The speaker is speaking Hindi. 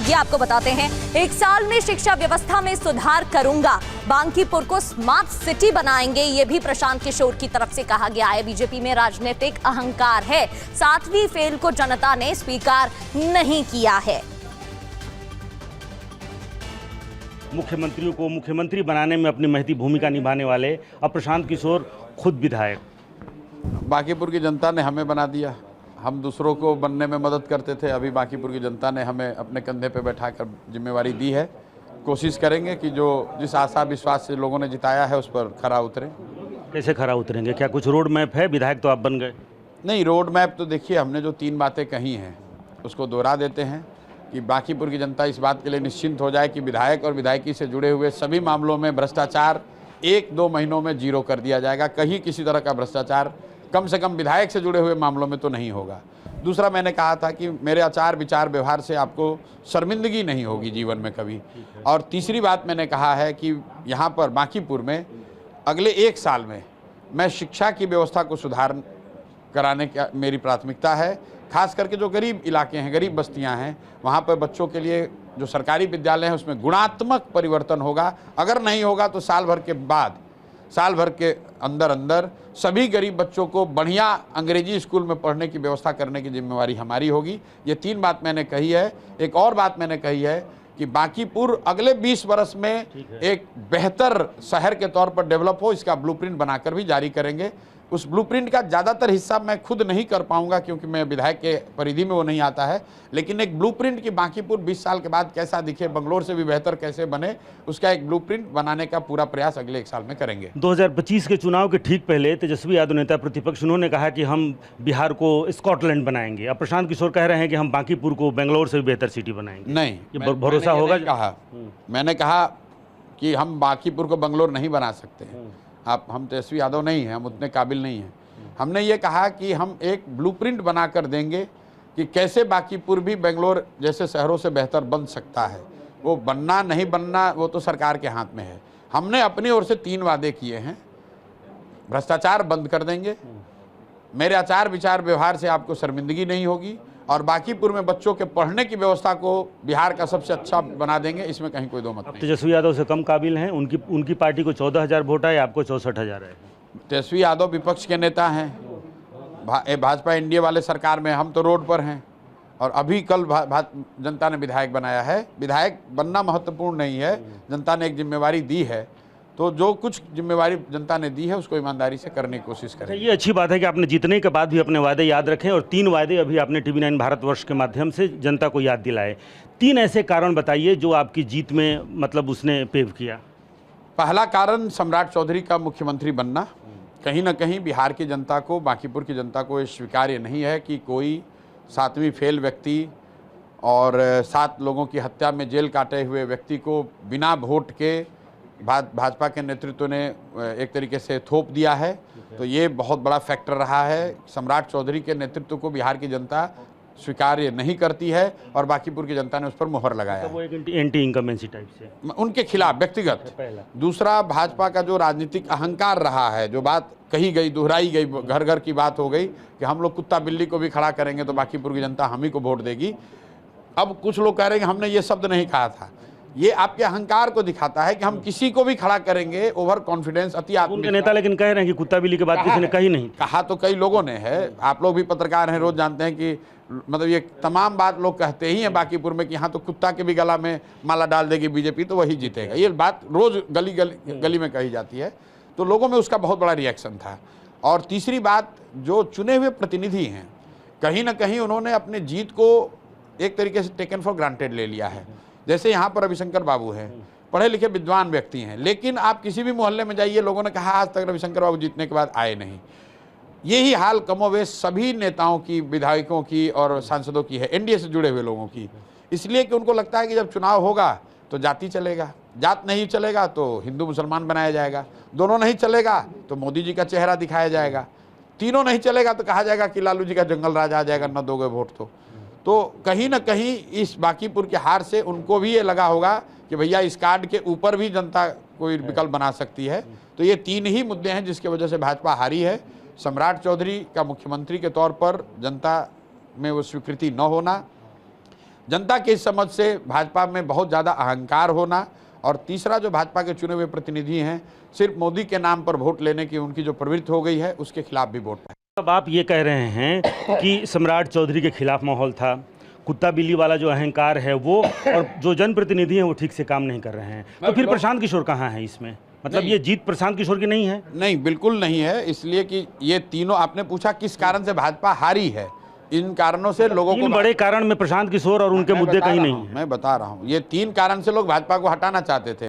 ये आपको बताते हैं। 1 साल में शिक्षा व्यवस्था में सुधार करूंगा, बांकीपुर को स्मार्ट सिटी बनाएंगे, ये भी प्रशांत किशोर की तरफ से कहा गया है। बीजेपी में राजनीतिक अहंकार है, 7वीं फेल को जनता ने स्वीकार नहीं किया है। मुख्यमंत्रियों को मुख्यमंत्री बनाने में अपनी महती भूमिका निभाने वाले अब प्रशांत किशोर खुद विधायक। बांकीपुर की जनता ने हमें बना दिया, हम दूसरों को बनने में मदद करते थे, अभी बांकीपुर की जनता ने हमें अपने कंधे पे बैठाकर जिम्मेवारी दी है। कोशिश करेंगे कि जो जिस आशा विश्वास से लोगों ने जिताया है उस पर खरा उतरें। कैसे खरा उतरेंगे? क्या कुछ रोड मैप है? विधायक तो आप बन गए। नहीं, रोड मैप तो देखिए, हमने जो 3 बातें कही हैं उसको दोहरा देते हैं कि बांकीपुर की जनता इस बात के लिए निश्चिंत हो जाए कि विधायक और विधायकी से जुड़े हुए सभी मामलों में भ्रष्टाचार 1-2 महीनों में जीरो कर दिया जाएगा। कहीं किसी तरह का भ्रष्टाचार कम से कम विधायक से जुड़े हुए मामलों में तो नहीं होगा। दूसरा, मैंने कहा था कि मेरे आचार विचार व्यवहार से आपको शर्मिंदगी नहीं होगी जीवन में कभी। और तीसरी बात मैंने कहा है कि यहाँ पर बांकीपुर में अगले 1 साल में मैं शिक्षा की व्यवस्था को सुधार कराने का मेरी प्राथमिकता है। खास करके जो गरीब इलाके हैं, गरीब बस्तियां हैं, वहाँ पर बच्चों के लिए जो सरकारी विद्यालय हैं उसमें गुणात्मक परिवर्तन होगा। अगर नहीं होगा तो साल भर के अंदर सभी गरीब बच्चों को बढ़िया अंग्रेजी स्कूल में पढ़ने की व्यवस्था करने की जिम्मेवारी हमारी होगी। ये 3 बात मैंने कही है। एक और बात मैंने कही है कि बांकीपुर अगले 20 वर्ष में एक बेहतर शहर के तौर पर डेवलप हो, इसका ब्लूप्रिंट बनाकर भी जारी करेंगे। उस ब्लूप्रिंट का ज़्यादातर हिस्सा मैं खुद नहीं कर पाऊंगा क्योंकि मैं विधायक के परिधि में वो नहीं आता है, लेकिन एक ब्लूप्रिंट की बांकीपुर 20 साल के बाद कैसा दिखे, बंगलोर से भी बेहतर कैसे बने, उसका एक ब्लूप्रिंट बनाने का पूरा प्रयास अगले 1 साल में करेंगे। 2025 के चुनाव के ठीक पहले तेजस्वी यादव नेता प्रतिपक्ष उन्होंने कहा कि हम बिहार को स्कॉटलैंड बनाएंगे। अब प्रशांत किशोर कह रहे हैं कि हम बांकीपुर को बेंगलोर से भी बेहतर सिटी बनाएंगे। नहीं, ये भरोसा होगा? मैंने कहा कि हम बांकीपुर को बंगलोर नहीं बना सकते हैं। हम तेजस्वी यादव नहीं हैं, हम उतने काबिल नहीं हैं। हमने ये कहा कि हम एक ब्लूप्रिंट बना कर देंगे कि कैसे बांकीपुर भी बेंगलोर जैसे शहरों से बेहतर बन सकता है। वो बनना नहीं बनना वो तो सरकार के हाथ में है। हमने अपनी ओर से 3 वादे किए हैं। भ्रष्टाचार बंद कर देंगे, मेरे आचार विचार व्यवहार से आपको शर्मिंदगी नहीं होगी, और बांकीपुर में बच्चों के पढ़ने की व्यवस्था को बिहार का सबसे अच्छा बना देंगे। इसमें कहीं कोई दो मत नहीं। तेजस्वी यादव से कम काबिल हैं? उनकी पार्टी को 14,000 वोट है, आपको 64,000 है। तेजस्वी यादव विपक्ष के नेता हैं, भाजपा एनडीए वाले सरकार में, हम तो रोड पर हैं। और अभी कल जनता ने विधायक बनाया है। विधायक बनना महत्वपूर्ण नहीं है, जनता ने एक जिम्मेवारी दी है, तो जो कुछ जिम्मेवारी जनता ने दी है उसको ईमानदारी से करने की कोशिश करें। ये अच्छी बात है कि आपने जीतने के बाद भी अपने वादे याद रखें, और 3 वादे अभी आपने TV9 भारतवर्ष के माध्यम से जनता को याद दिलाए। 3 ऐसे कारण बताइए जो आपकी जीत में मतलब उसने पेव किया। पहला कारण सम्राट चौधरी का मुख्यमंत्री बनना। कहीं ना कहीं बिहार की जनता को, बांकीपुर की जनता को ये स्वीकार्य नहीं है कि कोई 7वीं फेल व्यक्ति और 7 लोगों की हत्या में जेल काटे हुए व्यक्ति को बिना वोट के भाजपा के नेतृत्व ने एक तरीके से थोप दिया है। तो ये बहुत बड़ा फैक्टर रहा है। सम्राट चौधरी के नेतृत्व को बिहार की जनता स्वीकार्य नहीं करती है और बांकीपुर की जनता ने उस पर मुहर लगाया। तो वो एक एंटी इनकम्बेंसी टाइप से उनके खिलाफ व्यक्तिगत। दूसरा, भाजपा का जो राजनीतिक अहंकार रहा है, जो बात कही गई, दोहराई गई, घर घर की बात हो गई कि हम लोग कुत्ता बिल्ली को भी खड़ा करेंगे तो बांकीपुर की जनता हम ही को वोट देगी। अब कुछ लोग कह रहे हैं कि हमने ये शब्द नहीं कहा था। ये आपके अहंकार को दिखाता है कि हम किसी को भी खड़ा करेंगे। ओवर कॉन्फिडेंस, अति उनके नेता लेकिन कह रहे हैं कि कुत्ता बिल्ली के बाद किसी ने कही नहीं। कहा तो कई लोगों ने है, आप लोग भी पत्रकार हैं, रोज जानते हैं कि मतलब ये तमाम बात लोग कहते ही हैं बांकीपुर में कि यहाँ तो कुत्ता के भी गला में माला डाल देगी बीजेपी तो वही जीतेगा। ये बात रोज गली में कही जाती है, तो लोगों में उसका बहुत बड़ा रिएक्शन था। और तीसरी बात, जो चुने हुए प्रतिनिधि हैं, कहीं ना कहीं उन्होंने अपने जीत को एक तरीके से टेकन फॉर ग्रांटेड ले लिया है। जैसे यहाँ पर रविशंकर बाबू हैं, पढ़े लिखे विद्वान व्यक्ति हैं, लेकिन आप किसी भी मोहल्ले में जाइए, लोगों ने कहा आज तक रविशंकर बाबू जीतने के बाद आए नहीं। यही हाल कमोवेश सभी नेताओं की, विधायकों की और सांसदों की है, एनडीए से जुड़े हुए लोगों की। इसलिए कि उनको लगता है कि जब चुनाव होगा तो जाति चलेगा, जात नहीं चलेगा तो हिंदू मुसलमान बनाया जाएगा, दोनों नहीं चलेगा तो मोदी जी का चेहरा दिखाया जाएगा, तीनों नहीं चलेगा तो कहा जाएगा कि लालू जी का जंगल राज आ जाएगा, न दोगे वोट तो कहीं ना कहीं इस बांकीपुर के हार से उनको भी ये लगा होगा कि भैया इस कार्ड के ऊपर भी जनता कोई विकल्प बना सकती है। तो ये 3 ही मुद्दे हैं जिसकी वजह से भाजपा हारी है। सम्राट चौधरी का मुख्यमंत्री के तौर पर जनता में वो स्वीकृति न होना, जनता की इस समझ से भाजपा में बहुत ज़्यादा अहंकार होना, और तीसरा जो भाजपा के चुने हुए प्रतिनिधि हैं सिर्फ मोदी के नाम पर वोट लेने की उनकी जो प्रवृत्ति हो गई है, उसके खिलाफ भी वोट पाए। अब आप ये कह रहे हैं कि सम्राट चौधरी के खिलाफ माहौल था, कुत्ता बिल्ली वाला जो अहंकार है वो, और जो जनप्रतिनिधि हैं वो ठीक से काम नहीं कर रहे हैं, तो फिर प्रशांत किशोर कहाँ है इसमें? मतलब ये जीत प्रशांत किशोर की नहीं है? नहीं, बिल्कुल नहीं है, इसलिए कि ये तीनों, आपने पूछा किस कारण से भाजपा हारी है, इन कारणों से लोगों को, बड़े कारण में प्रशांत किशोर और उनके मुद्दे कहीं नहीं है। मैं बता रहा हूँ, ये 3 कारण से लोग भाजपा को हटाना चाहते थे।